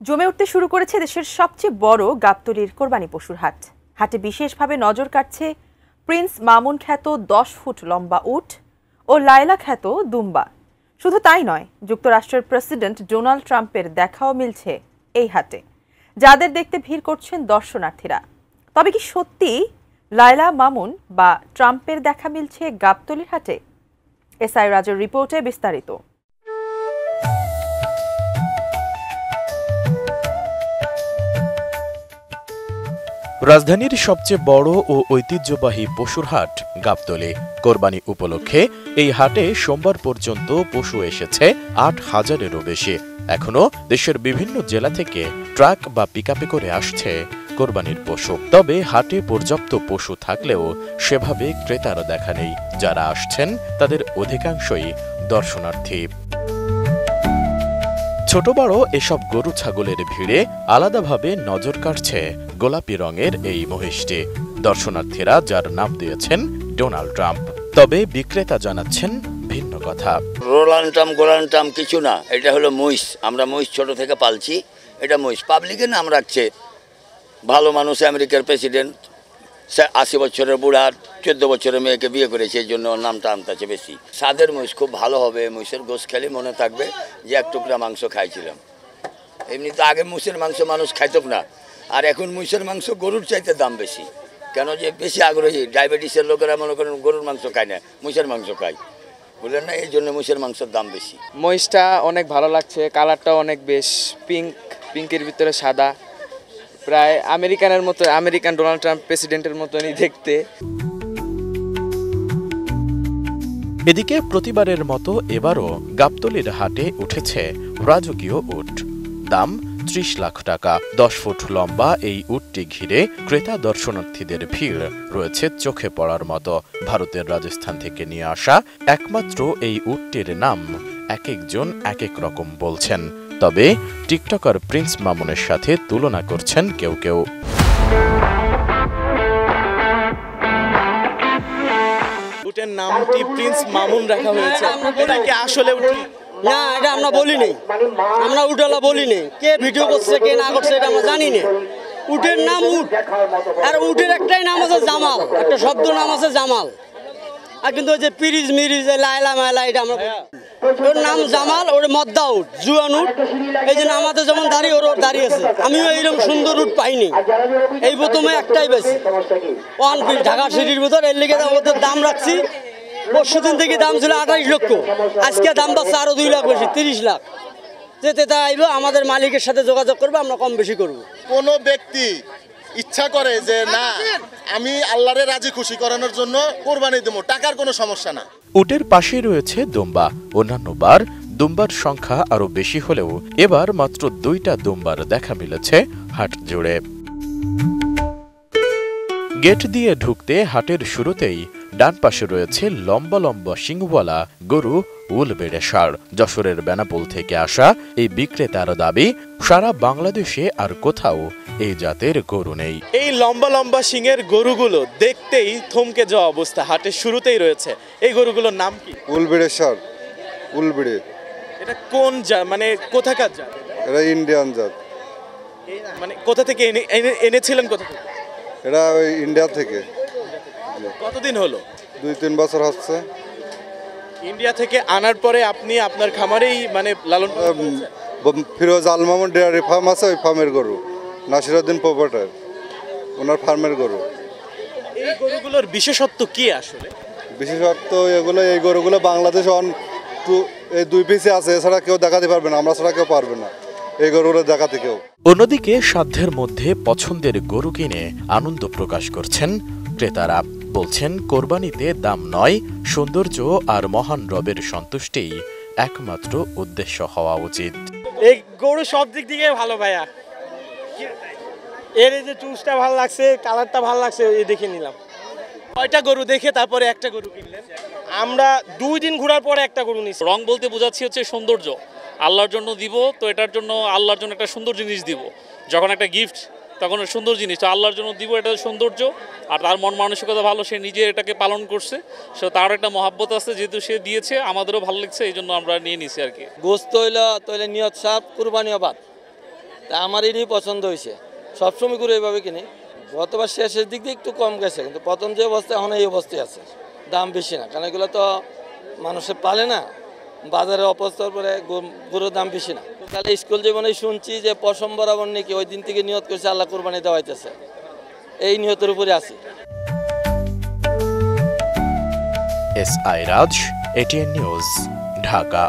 জমে উঠতে শুরু করেছে দেশের সবচেয়ে বড় গাবতলীর কোরবানি পশুর হাট। হাটে বিশেষভাবে নজর কাটছে প্রিন্স মামুন খ্যাত 10 ফুট লম্বা উট ও লায়লা খ্যাত দুম্বা। শুধু তাই নয়, যুক্তরাষ্ট্রের প্রেসিডেন্ট ডোনাল্ড ট্রাম্পের দেখাও মিলছে এই হাটে, যাদের দেখতে ভিড় করছেন দর্শনার্থীরা। তবে কি সত্যি লায়লা মামুন বা ট্রাম্পের দেখা মিলছে গাবতলীর হাটে? এসআই রাজের রিপোর্টে বিস্তারিত। রাজধানীর সবচেয়ে বড় ও ঐতিহ্যবাহী পশুর হাট গাবতলী। কোরবানি উপলক্ষে এই হাটে সোমবার পর্যন্ত পশু এসেছে ৮,০০০-এরও বেশি। এখনো দেশের বিভিন্ন জেলা থেকে ট্রাক বা পিকআপে করে আসছে কোরবানির পশু। তবে হাটে পর্যাপ্ত পশু থাকলেও সেভাবে ক্রেতার দেখা নেই। যারা আসছেন তাদের অধিকাংশই দর্শনার্থী। ছোট বড় এসব গরু ছাগলের ভিড়ে আলাদাভাবে নজর কাটছে গোলাপি রঙের এই মহিষটি। দর্শনার্থীরা যার নাম দিয়েছেন ডোনাল্ড ট্রাম্প। তবে বিক্রেতা জানাচ্ছেন ভিন্ন কথা। গোলান ট্রাম্প কিছু না, এটা হলো মহিষ। আমরা মহিষ ছোট থেকে পালছি। এটা মহিষ পাবলিকের নাম রাখছে। ভালো মানুষ, আমেরিকার প্রেসিডেন্ট, 80 বছরের বুড়া 14 বছরের মেয়েকে বিয়ে করেছে, এই জন্য নামটা আমতাছে বেশি। স্বাদের মহিষ, খুব ভালো হবে। মহিষের গোশ খেলে মনে থাকবে যে এক টুকরা মাংস খাইছিলাম। এমনি তো আগে মহিষের মাংস মানুষ খাইত না, আর এখন মহিষের মাংস গরুর চাইতে দাম বেশি। কেন যে বেশি আগ্রহী, ডায়াবেটিসের লোকেরা মনে করেন গরুর মাংস খায় না, মহিষের মাংস খায়, বুঝলেন না? এই জন্য মহিষের মাংসের দাম বেশি। মহিষটা অনেক ভালো লাগছে, কালারটাও অনেক বেশ পিঙ্কের ভিতরে সাদা, প্রায় আমেরিকানের মতো, আমেরিকান ডোনাল্ড ট্রাম্প প্রেসিডেন্টের মতনই দেখতে। এদিকে প্রতিবারের মতো এবারও গাবতলীর হাটে উঠেছে রাজকীয় উট। দাম 30 লাখ টাকা। 10 ফুট লম্বা এই উটটি ঘিরে ক্রেতা দর্শনার্থীদের ভিড় রয়েছে চোখে পড়ার মতো। ভারতের রাজস্থান থেকে নিয়ে আসা একমাত্র এই উটটির নাম এক একজন এক এক রকম বলছেন। তবে টিকটকার প্রিন্স মামুনের সাথে তুলনা করছেন কেউ কেউ। উটের নামটি প্রিন্স মামুন রাখা হয়েছে, এটা কি আসলে উট? না, এটা আমরা বলিনি, আমরা উটওয়ালা বলিনি। কে ভিডিও করছে কে না করছে এটা আমরা জানি না। উটের নাম উট, আর উটের একটাই নাম আছে জামাল, একটা শব্দ নাম আছে জামাল। আর কিন্তু ওই যে পিরিজ মিরিজ লায়লা মায়লা এটা আমরা, ওর নাম জামাল, ওর মদ্দা উট, জুয়ান উট। এই জন্য আমাদের যেমন দাঁড়িয়ে ওর দাঁড়িয়ে আছে। আমিও এইরকম সুন্দর উট পাইনি, এই প্রথমে একটাই বেশি 1 পিস ঢাকা সিটির ভিতর। এর লিগে ওদের দাম রাখছি, পরশুদিন থেকে দাম ছিল 28 লক্ষ, আজকে দাম পাচ্ছে আরো 2 লাখ বেশি, 30 লাখ। যেতে তা আইব, আমাদের মালিকের সাথে যোগাযোগ করবো, আমরা কম বেশি করবো। কোনো ব্যক্তি ইচ্ছা করে যে না আমি আল্লাহরে রাজি খুশি করানোর জন্য কোরবানি দেবো, টাকার কোনো সমস্যা না। উটের পাশে রয়েছে দুম্বা। অন্যান্য বার দুম্বার সংখ্যা আরো বেশি হলেও এবার মাত্র 2টা দুম্বার দেখা মিলেছে হাট জুড়ে। গেট দিয়ে ঢুকতে হাটের শুরুতেই ডান পাশে রয়েছে লম্বা লম্বা সিংহওয়ালা গরু উলবেড়ে ষাঁড়। যশোরের বেনাপোল থেকে আসা এই বিক্রেতার দাবি, সারা বাংলাদেশে আর কোথাও এই জাতের গরু নেই। এই লম্বা লম্বা শিংয়ের গরুগুলো দেখতেই থমকে যাওয়া অবস্থা হাটের শুরুতেই রয়েছে। এই গরুগুলোর নাম কি? উলবেড়ে ষাঁড়। উলবেড়ে এটা কোন জাত, মানে কোথাকার জাত? এটা ইন্ডিয়ান জাত। মানে কোথা থেকে এনেছিলেন? কোথা থেকে? এটা ওই ইন্ডিয়া থেকে। কতদিন হলো? 2-3 বছর হচ্ছে। ইন্ডিয়া থেকে আনার পরে আপনি আপনার খামারেই মানে লালন? ফিরোজ আল মামুন ডেয়ারি ফার্ম আছে, ওই ফার্মের গরু। নাসিরউদ্দিন প্রোপাইটার, ওনার ফার্মের গরু। এই গরুগুলোর বিশেষত্ব কি আসলে? বিশেষত্ব এই গরুগুলো বাংলাদেশ এই 2 পিসে আছে, এছাড়া কেউ দেখাতে পারবে না, আমরা ছাড়া কেউ পারবে না এই গরুগুলো দেখাতে কেউ। অন্যদিকে সাধ্যের মধ্যে পছন্দের গরু কিনে আনন্দ প্রকাশ করছেন ক্রেতারা। বলছেন কোরবানিতে দাম নয়, সৌন্দর্য আর মহান রবের সন্তুষ্টিই একমাত্র উদ্দেশ্য হওয়া উচিত। এই গরু সব দিক থেকে ভালো ভাইয়া। এর যে চুজটা ভালো লাগছে, কালারটা ভালো লাগছে, এই দেখে নিলাম। কয়টা গরু দেখে তারপরে একটা গরু কিনলেন? আমরা 2 দিন ঘোরার পরে একটা গরু নিচ্ছি। রং বলতে বোঝাচ্ছি হচ্ছে সৌন্দর্য। আল্লাহর জন্য দিব, তো এটার জন্য আল্লাহর জন্য একটা সুন্দর জিনিস দিব। যখন একটা গিফট তখন সুন্দর জিনিস, তো আল্লাহর জন্য দিব, এটা সৌন্দর্য। আর তার মন মানসিকতা ভালো, সে নিজে এটাকে পালন করছে, সো তার একটা মহাব্বত আছে, যেহেতু সে দিয়েছে আমাদেরও ভালো লাগছে, এই জন্য আমরা নিয়ে নিছি আর কি। গোস্ত তৈলে নিয়ত সাপ, কুরবানি আবাদ, তা আমার এটাই পছন্দ হয়েছে, সবসময় করে এইভাবে কিনি। গতবার শেষের দিক দিয়ে একটু কম গেছে, কিন্তু প্রথম যে অবস্থা এখন এই অবস্থায় আছে। দাম বেশি না, কারণ এগুলো তো মানুষে পালে না, বাজারে অপস্তর পরে গরুর দাম বেশি না। তাহলে স্কুল জীবনে শুনছি যে পশম বরাবর নাকি ওই দিন থেকে নিয়ত করছে আল্লাহ কোরবানি দেওয়াইতেছে, এই নিয়তের উপরে আছি। S I Raj, ATN news, Dhaka.